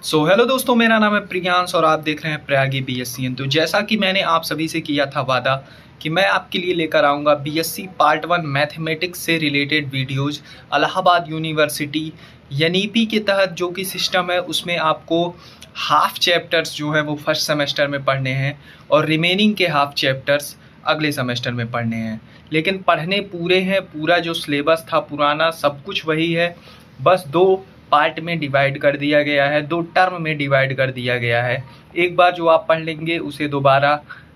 Hello दोस्तों, मेरा नाम है प्रियांश और आप देख रहे हैं प्रयागी बीएससी। तो जैसा कि मैंने आप सभी से किया था वादा कि मैं आपके लिए लेकर आऊँगा बीएससी पार्ट 1 मैथमेटिक्स से related videos. Allahabad university NEP के तहत जो कि सिस्टम है उसमें आपको हाफ चैप्टर्स जो है वो फर्स्ट सेमेस्टर में पढ़ने हैं और रिमेनिंग के हाफ चैप्टर्स अगले सेमेस्टर में पढ़ने हैं। लेकिन पढ़ने पूरे हैं, पूरा जो सिलेबस था पुराना सब कुछ वही है, बस दो पार्ट में डिवाइड कर दिया गया है, दो टर्म में डिवाइड कर दिया गया है। एक बार जो आप पढ़ लेंगे उसे दोबारा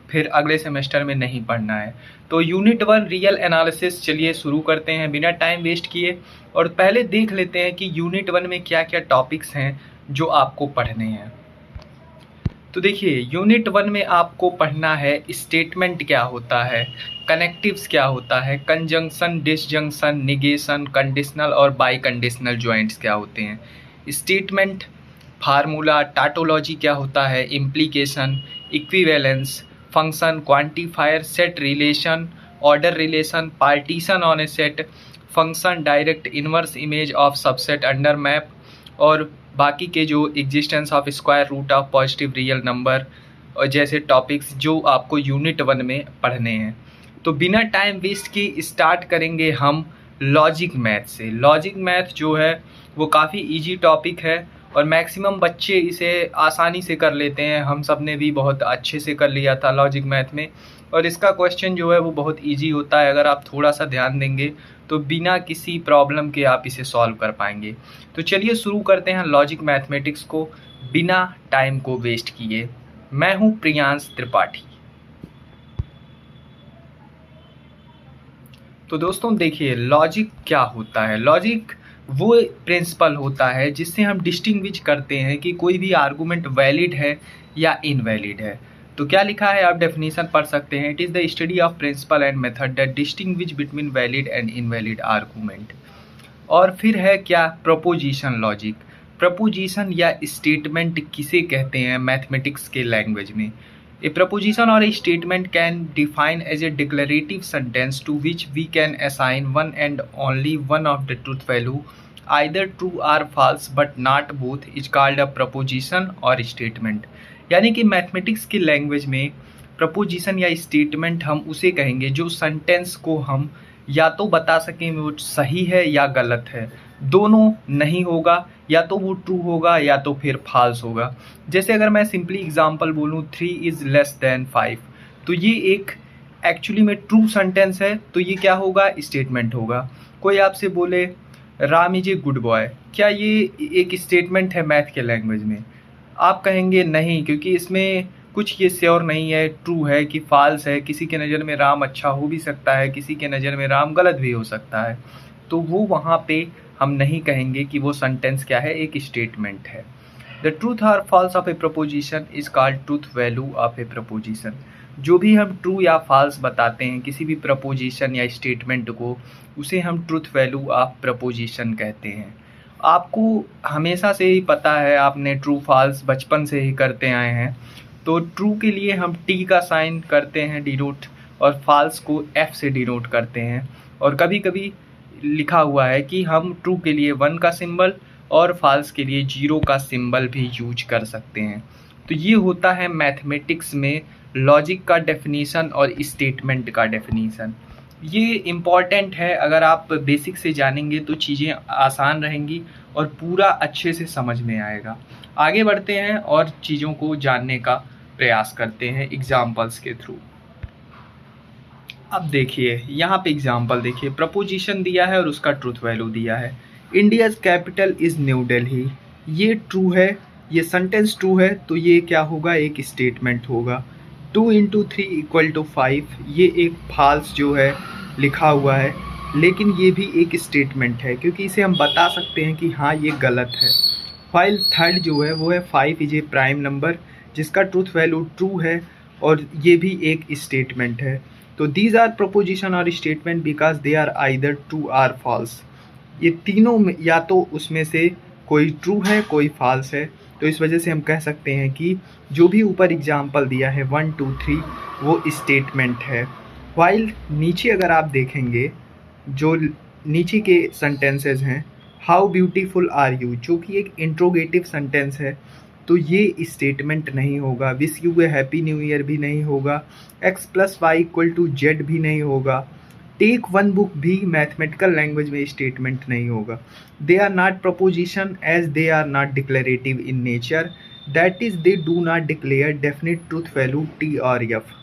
फिर अगले सेमेस्टर में नहीं पढ़ना है। तो यूनिट 1 रियल एनालिसिस चलिए शुरू करते हैं बिना टाइम वेस्ट किए। और पहले देख लेते हैं कि यूनिट 1 में क्या क्या टॉपिक्स हैं जो आपको पढ़ने हैं। तो देखिए, यूनिट 1 में आपको पढ़ना है स्टेटमेंट क्या होता है, कनेक्टिव्स क्या होता है, कंजंक्शन, डिसजंक्शन, निगेशन, कंडीशनल और बाई कंडीशनल जॉइंट्स क्या होते हैं, स्टेटमेंट फार्मूला, टाटोलॉजी क्या होता है, implication, equivalence, function, quantifier, set relation, order relation, partition on a set, function, direct inverse image of subset under map और बाकी के जो existence of square root of positive real number और जैसे topics जो आपको यूनिट 1 में पढ़ने हैं। तो बिना टाइम वेस्ट किए स्टार्ट करेंगे हम लॉजिक मैथ से। लॉजिक मैथ जो है वो काफ़ी इजी टॉपिक है और मैक्सिमम बच्चे इसे आसानी से कर लेते हैं। हम सब ने भी बहुत अच्छे से कर लिया था लॉजिक मैथ में और इसका क्वेश्चन जो है वो बहुत इजी होता है। अगर आप थोड़ा सा ध्यान देंगे तो बिना किसी प्रॉब्लम के आप इसे सॉल्व कर पाएंगे। तो चलिए शुरू करते हैं लॉजिक मैथमेटिक्स को बिना टाइम को वेस्ट किए। मैं हूं प्रियांश त्रिपाठी। तो दोस्तों देखिए, लॉजिक क्या होता है। लॉजिक वो प्रिंसिपल होता है जिससे हम डिस्टिंग्विश करते हैं कि कोई भी आर्गूमेंट वैलिड है या इनवैलिड है। तो क्या लिखा है, आप डेफिनेशन पढ़ सकते हैं। It is the study of principle and method that distinguish between valid and invalid argument. और फिर है क्या, प्रपोजिशन लॉजिक। प्रपोजिशन या स्टेटमेंट किसे कहते हैं मैथमेटिक्स के लैंग्वेज में। ए प्रपोजिशन और a statement can define as a declarative sentence to which we can assign one and only one of the truth value either true or false but not both is called a proposition और statement. यानी कि mathematics की language में preposition या statement हम उसे कहेंगे जो सेंटेंस को हम या तो बता सकें वो सही है या गलत है, दोनों नहीं होगा, या तो वो ट्रू होगा या तो फिर फॉल्स होगा। जैसे अगर मैं सिंपली एग्जांपल बोलूँ 3 इज़ लेस देन 5, तो ये एक एक्चुअली में ट्रू सेंटेंस है, तो ये क्या होगा, स्टेटमेंट होगा। कोई आपसे बोले Ram is a good boy, क्या ये एक स्टेटमेंट है मैथ के लैंग्वेज में? आप कहेंगे नहीं, क्योंकि इसमें कुछ ये श्योर नहीं है ट्रू है कि फॉल्स है। किसी के नज़र में राम अच्छा हो भी सकता है, किसी के नज़र में राम गलत भी हो सकता है। तो वो वहाँ पे हम नहीं कहेंगे कि वो सेंटेंस क्या है, एक स्टेटमेंट है। द ट्रूथ और false of a proposition is called truth value of a proposition. जो भी हम ट्रू या फॉल्स बताते हैं किसी भी प्रपोजिशन या स्टेटमेंट को, उसे हम ट्रूथ वैल्यू ऑफ प्रपोजिशन कहते हैं। आपको हमेशा से ही पता है, आपने ट्रू फॉल्स बचपन से ही करते आए हैं। तो ट्रू के लिए हम टी का साइन करते हैं डिनोट, और फॉल्स को एफ से डिनोट करते हैं। और कभी कभी लिखा हुआ है कि हम ट्रू के लिए 1 का सिंबल और फॉल्स के लिए 0 का सिंबल भी यूज कर सकते हैं। तो ये होता है मैथमेटिक्स में लॉजिक का डेफिनीशन और स्टेटमेंट का डेफिनीशन। ये इम्पॉर्टेंट है, अगर आप बेसिक से जानेंगे तो चीज़ें आसान रहेंगी और पूरा अच्छे से समझ में आएगा। आगे बढ़ते हैं और चीज़ों को जानने का प्रयास करते हैं एग्जाम्पल्स के थ्रू। अब देखिए यहाँ पे एग्जाम्पल देखिए, प्रपोजिशन दिया है और उसका ट्रूथ वैल्यू दिया है। India's capital is new Delhi, ये ट्रू है, ये सेंटेंस ट्रू है, तो ये क्या होगा, एक स्टेटमेंट होगा। 2 × 3 = 5, ये एक फॉल्स जो है लिखा हुआ है, लेकिन ये भी एक स्टेटमेंट है क्योंकि इसे हम बता सकते हैं कि हाँ ये गलत है। फाइल थर्ड जो है वो है 5 इज ए प्राइम नंबर, जिसका ट्रूथ वैल्यू ट्रू है और ये भी एक स्टेटमेंट है। तो दीज आर प्रपोजिशन और statement because they are either true or false. ये तीनों में या तो उसमें से कोई ट्रू है कोई फॉल्स है, तो इस वजह से हम कह सकते हैं कि जो भी ऊपर एग्जाम्पल दिया है 1 2 3 वो स्टेटमेंट है। वाइल नीचे अगर आप देखेंगे जो नीचे के सेंटेंसेस हैं, हाउ ब्यूटीफुल आर यू, जो कि एक इंट्रोगेटिव सेंटेंस है, तो ये स्टेटमेंट नहीं होगा। Wish you a happy new year भी नहीं होगा। X plus y equal to z भी नहीं होगा। टेक वन बुक भी मैथमेटिकल लैंग्वेज में स्टेटमेंट नहीं होगा। They are not proposition as they are not declarative in nature, that is they do not declare definite truth value T और F.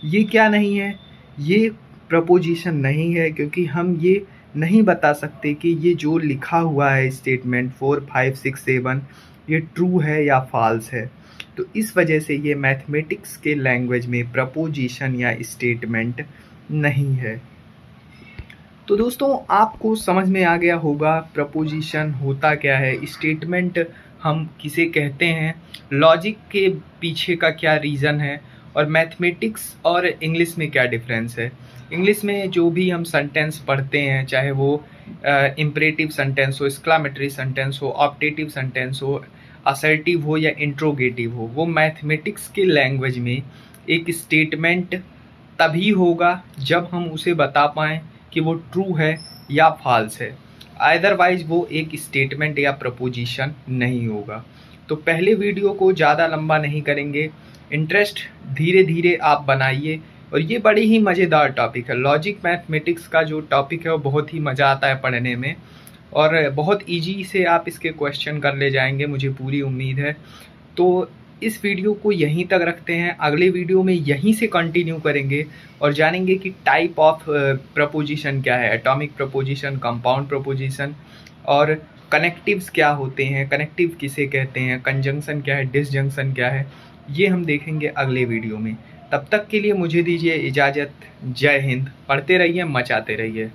ये क्या नहीं है, ये प्रपोजिशन नहीं है, क्योंकि हम ये नहीं बता सकते कि ये जो लिखा हुआ है स्टेटमेंट 4, 5, 6, 7 ये ट्रू है या फॉल्स है। तो इस वजह से ये मैथमेटिक्स के लैंग्वेज में प्रपोजिशन या स्टेटमेंट नहीं है। तो दोस्तों आपको समझ में आ गया होगा प्रपोजिशन होता क्या है, स्टेटमेंट हम किसे कहते हैं, लॉजिक के पीछे का क्या रीज़न है, और मैथमेटिक्स और इंग्लिश में क्या डिफरेंस है। इंग्लिश में जो भी हम सेंटेंस पढ़ते हैं, चाहे वो इम्परेटिव सेंटेंस हो, एक्सक्लामेटरी सेंटेंस हो, ऑप्टेटिव सेंटेंस हो, असर्टिव हो या इंट्रोगेटिव हो, वो मैथमेटिक्स के लैंग्वेज में एक स्टेटमेंट तभी होगा जब हम उसे बता पाएँ कि वो ट्रू है या फॉल्स है, अदरवाइज वो एक स्टेटमेंट या प्रपोजिशन नहीं होगा। तो पहले वीडियो को ज़्यादा लंबा नहीं करेंगे, इंटरेस्ट धीरे धीरे आप बनाइए। और ये बड़ी ही मज़ेदार टॉपिक है, लॉजिक मैथमेटिक्स का जो टॉपिक है वो बहुत ही मज़ा आता है पढ़ने में, और बहुत इजी से आप इसके क्वेश्चन कर ले जाएंगे, मुझे पूरी उम्मीद है। तो इस वीडियो को यहीं तक रखते हैं, अगले वीडियो में यहीं से कंटिन्यू करेंगे और जानेंगे कि टाइप ऑफ प्रपोजिशन क्या है, एटॉमिक प्रपोजिशन, कंपाउंड प्रपोजिशन, और कनेक्टिव्स क्या होते हैं, कनेक्टिव किसे कहते हैं, कंजंक्शन क्या है, डिसजंक्शन क्या है, ये हम देखेंगे अगले वीडियो में। तब तक के लिए मुझे दीजिए इजाज़त। जय हिंद। पढ़ते रहिए, मचाते रहिए।